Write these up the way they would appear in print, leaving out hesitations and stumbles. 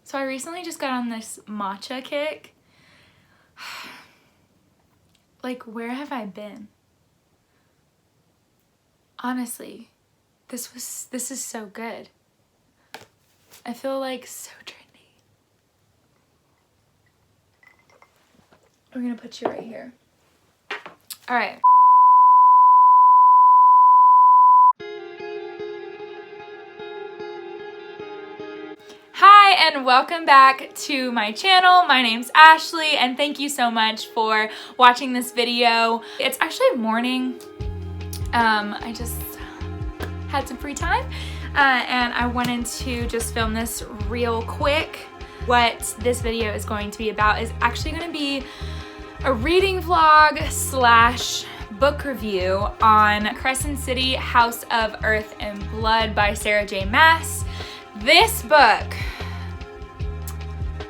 So I recently just got on this matcha kick. Like, where have I been? Honestly, this is so good. I feel like so trendy. We're gonna put you right here. All right. Hi and welcome back to my channel. My name's Ashley and thank you so much for watching this video. It's actually morning. I just had some free time and I wanted to just film this real quick. What this video is going to be about is actually going to be a reading vlog slash book review on Crescent City, House of Earth and Blood by Sarah J. Maas. This book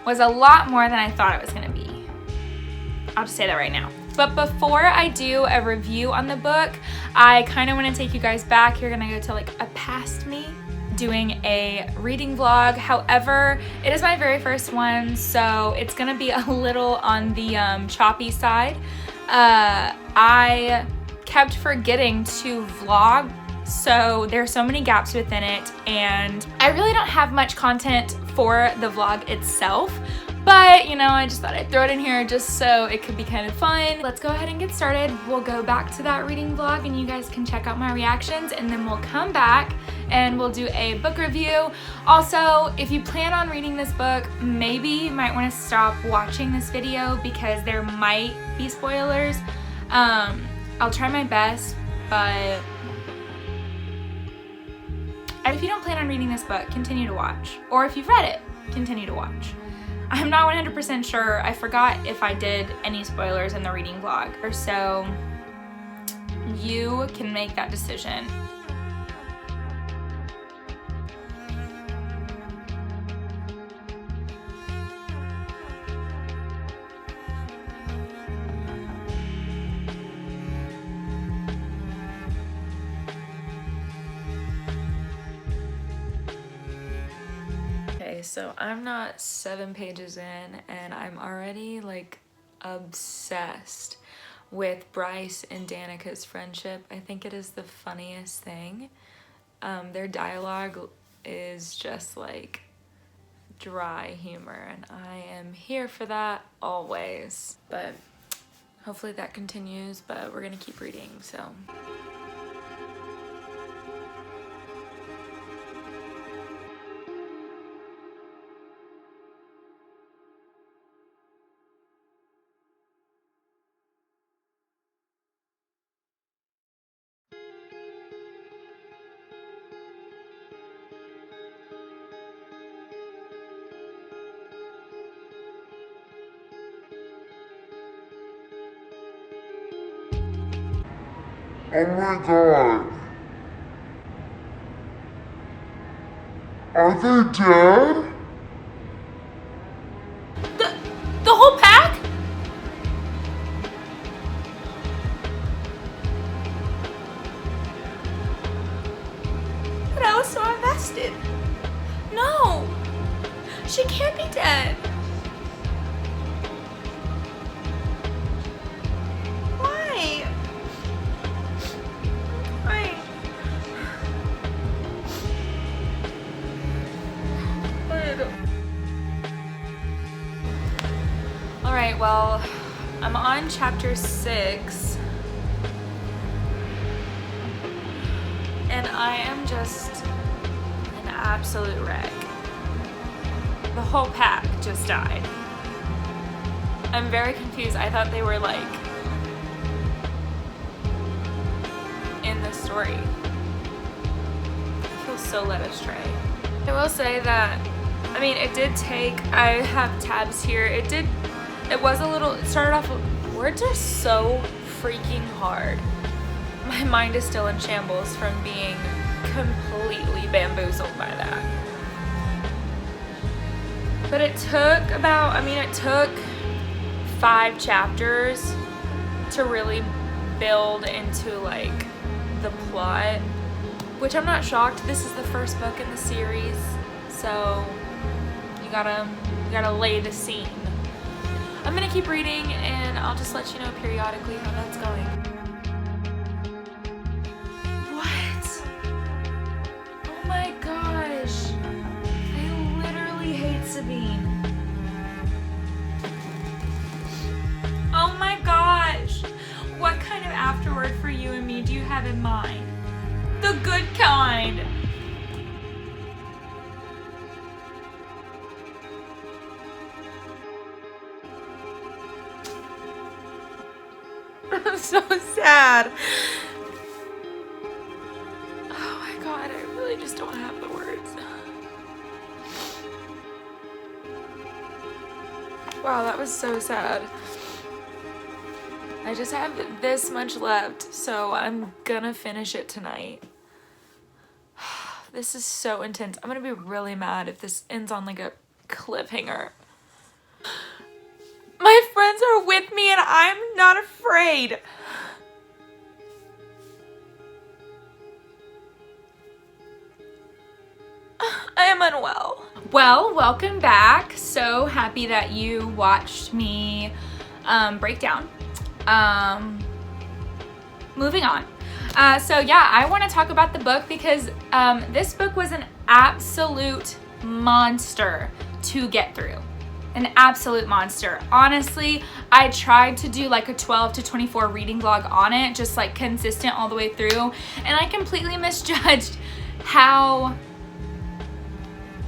was a lot more than I thought it was gonna be. I'll just say that right now. But before I do a review on the book, I kind of want to take you guys back. You're gonna go to like a past me doing a reading vlog. However, it is my very first one, so it's gonna be a little on the choppy side. I kept forgetting to vlog, so there are so many gaps within it, and I really don't have much content for the vlog itself, but you know, I just thought I'd throw it in here just so it could be kind of fun. Let's go ahead and get started. We'll go back to that reading vlog and you guys can check out my reactions, and then we'll come back and we'll do a book review. Also, if you plan on reading this book, maybe you might want to stop watching this video because there might be spoilers. I'll try my best, but if you don't plan on reading this book, continue to watch. Or if you've read it, continue to watch. I'm not 100% sure. I forgot if I did any spoilers in the reading vlog, so you can make that decision. So I'm not 7 pages in and I'm already like obsessed with Bryce and Danica's friendship. I think it is the funniest thing. Their dialogue is just like dry humor and I am here for that always. But hopefully that continues, but we're gonna keep reading, so. Oh my god. Are they dead? The whole pack? But I was so invested. No, she can't be dead. Why? Alright, well, I'm on chapter 6 and I am just an absolute wreck. The whole pack just died. I'm very confused. I thought they were like in the story. I feel so led astray. I will say that, I mean, it did take, I have tabs here, it was a little, it started off, words are so freaking hard. My mind is still in shambles from being completely bamboozled by that. But it took about, I mean, it took 5 chapters to really build into like the plot, which I'm not shocked. This is the first book in the series, so You gotta lay the scene. I'm gonna keep reading and I'll just let you know periodically how that's going. What? Oh my gosh. I literally hate Sabine. Oh my gosh. What kind of afterword for you and me do you have in mind? The good kind. I'm so sad. Oh my god, I really just don't have the words. Wow, that was so sad. I just have this much left, so I'm gonna finish it tonight. This is so intense. I'm gonna be really mad if this ends on like a cliffhanger. My friends are with me and I'm not afraid. I am unwell. Well, welcome back. So happy that you watched me break down. Moving on. So yeah, I want to talk about the book because this book was an absolute monster to get through. An absolute monster. Honestly, I tried to do like a 12 to 24 reading vlog on it, just like consistent all the way through, and I completely misjudged how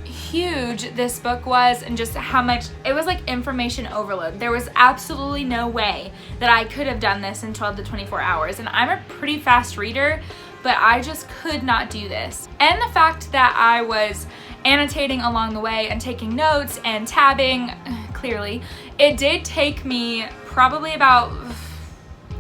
huge this book was and just how much it was like information overload. There was absolutely no way that I could have done this in 12 to 24 hours, and I'm a pretty fast reader, but I just could not do this. And the fact that I was annotating along the way and taking notes and tabbing, clearly, it did take me probably about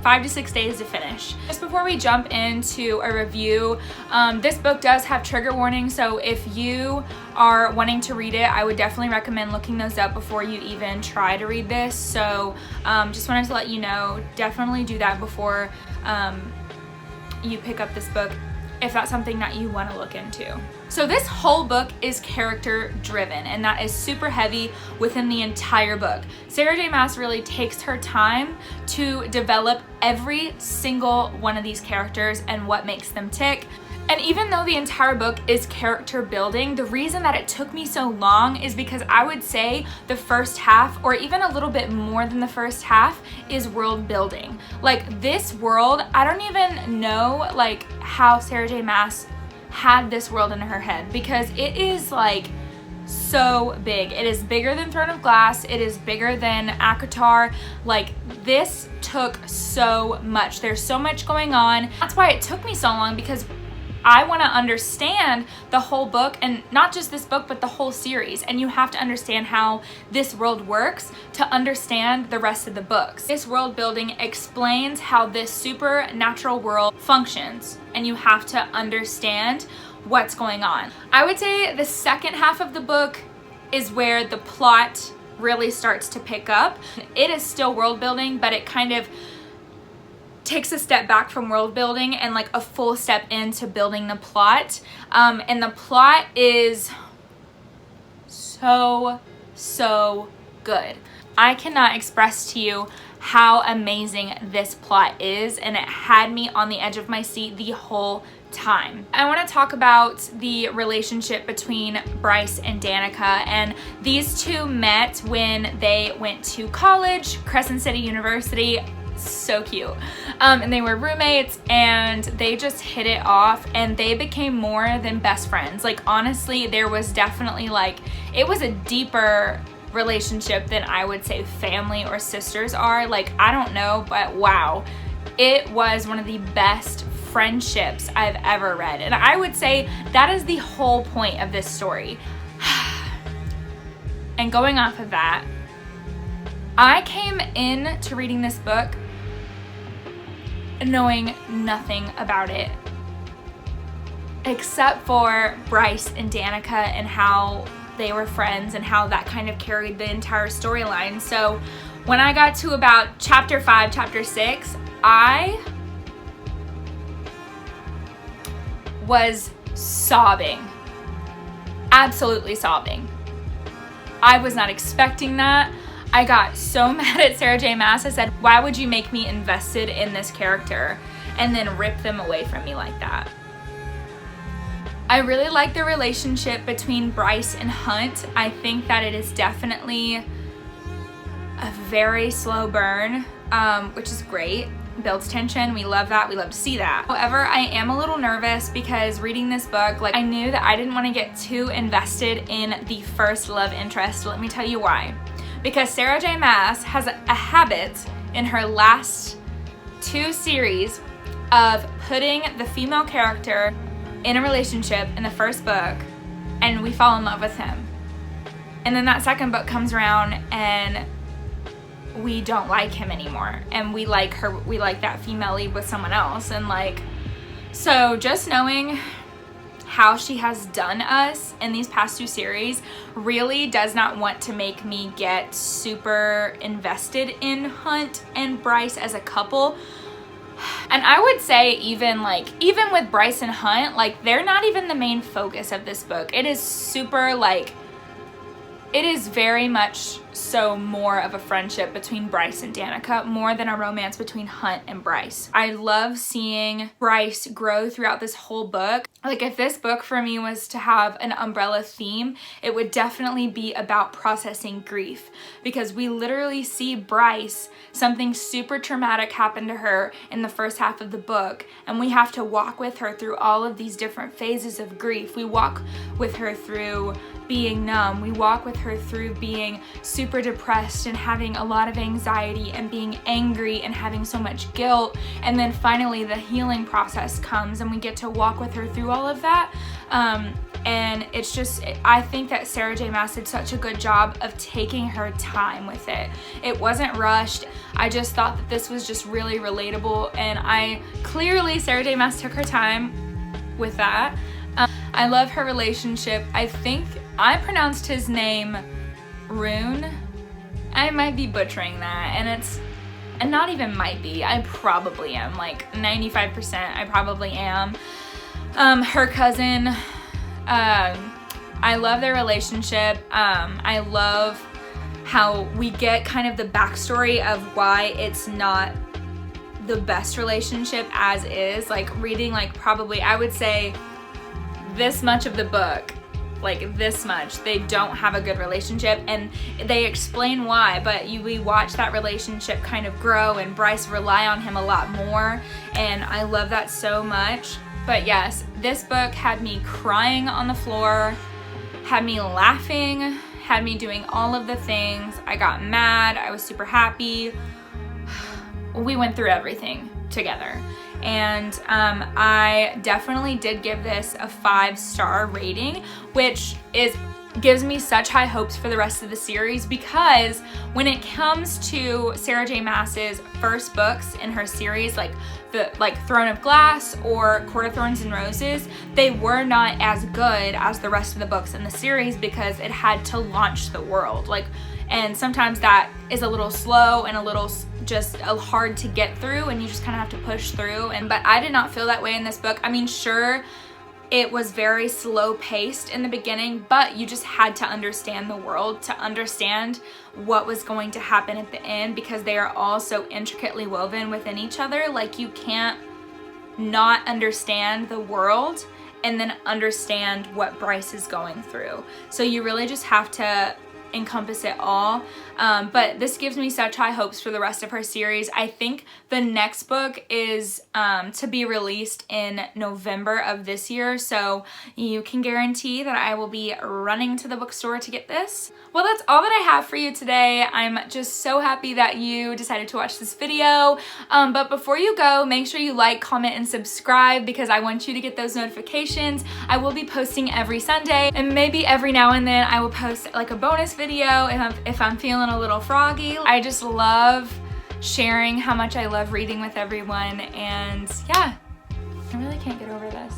5 to 6 days to finish. Just before we jump into a review, this book does have trigger warnings, so if you are wanting to read it, I would definitely recommend looking those up before you even try to read this. So just wanted to let you know, definitely do that before you pick up this book, if that's something that you want to look into. So this whole book is character driven, and that is super heavy within the entire book. Sarah J. Maas really takes her time to develop every single one of these characters and what makes them tick. And even though the entire book is character building, the reason that it took me so long is because I would say the first half, or even a little bit more than the first half, is world building. Like this world, I don't even know like how Sarah J. Maas had this world in her head, because it is like so big. It is bigger than Throne of Glass. It is bigger than ACOTAR. Like this took so much. There's so much going on. That's why it took me so long, because I want to understand the whole book, and not just this book, but the whole series. And you have to understand how this world works to understand the rest of the books. This world building explains how this supernatural world functions, and you have to understand what's going on. I would say the second half of the book is where the plot really starts to pick up. It is still world building, but it kind of takes a step back from world building and like a full step into building the plot. And the plot is so good. I cannot express to you how amazing this plot is, and it had me on the edge of my seat the whole time. I want to talk about the relationship between Bryce and Danica, and these two met when they went to college, Crescent City University. So cute. And they were roommates, and they just hit it off, and they became more than best friends. Like honestly, there was definitely like, it was a deeper relationship than I would say family or sisters are. Like I don't know, but wow, it was one of the best friendships I've ever read, and I would say that is the whole point of this story. And going off of that, I came in to reading this book knowing nothing about it except for Bryce and Danica and how they were friends and how that kind of carried the entire storyline. So when I got to about chapter 5, chapter 6, I was sobbing, absolutely sobbing. I was not expecting that. I got so mad at Sarah J. Maas. I said, why would you make me invested in this character and then rip them away from me like that? I really like the relationship between Bryce and Hunt. I think that it is definitely a very slow burn, which is great. Builds tension. We love that. We love to see that. However, I am a little nervous because reading this book, like, I knew that I didn't want to get too invested in the first love interest. Let me tell you why. Because Sarah J. Maas has a habit in her last 2 series of putting the female character in a relationship in the first book, and we fall in love with him. And then that second book comes around and we don't like him anymore, and we like that female lead with someone else. And like, so just knowing how she has done us in these past 2 series really does not want to make me get super invested in Hunt and Bryce as a couple. And I would say even with Bryce and Hunt, like, they're not even the main focus of this book. It is super, like, it is very much so more of a friendship between Bryce and Danica, more than a romance between Hunt and Bryce. I love seeing Bryce grow throughout this whole book. Like, if this book for me was to have an umbrella theme, it would definitely be about processing grief, because we literally see Bryce, something super traumatic happened to her in the first half of the book, and we have to walk with her through all of these different phases of grief. We walk with her through being numb. We walk with her through being super depressed and having a lot of anxiety and being angry and having so much guilt. And then finally the healing process comes and we get to walk with her through all of that. And it's just, I think that Sarah J. Maas did such a good job of taking her time with it. It wasn't rushed. I just thought that this was just really relatable, and clearly Sarah J. Maas took her time with that. I love her relationship. I think I pronounced his name Rune. I might be butchering that, and not even might be. I probably am, like 95%. I probably am. Her cousin. I love their relationship. I love how we get kind of the backstory of why it's not the best relationship as is. Like, reading, like, probably I would say this much of the book, like this much, they don't have a good relationship, and they explain why, but we watch that relationship kind of grow, and Bryce rely on him a lot more, and I love that so much. But yes, this book had me crying on the floor, had me laughing, had me doing all of the things. I got mad, I was super happy. We went through everything together. And I definitely did give this a 5-star rating, which gives me such high hopes for the rest of the series, because when it comes to Sarah J. Maas's first books in her series, like Throne of Glass or Court of Thorns and Roses, they were not as good as the rest of the books in the series because it had to launch the world. And sometimes that is a little slow and a little just hard to get through, and you just kind of have to push through. But I did not feel that way in this book. I mean, sure, it was very slow paced in the beginning, but you just had to understand the world to understand what was going to happen at the end, because they are all so intricately woven within each other. Like, you can't not understand the world and then understand what Bryce is going through. So you really just have to encompass it all. But this gives me such high hopes for the rest of her series. I think the next book is to be released in November of this year, so you can guarantee that I will be running to the bookstore to get this. Well, that's all that I have for you today. I'm just so happy that you decided to watch this video. But before you go, make sure you like, comment, and subscribe, because I want you to get those notifications. I will be posting every Sunday, and maybe every now and then I will post like a bonus video if I'm feeling a little froggy. I just love sharing how much I love reading with everyone, and yeah, I really can't get over this.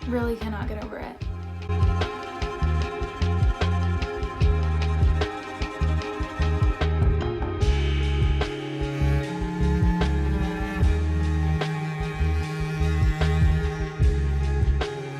Really cannot get over it.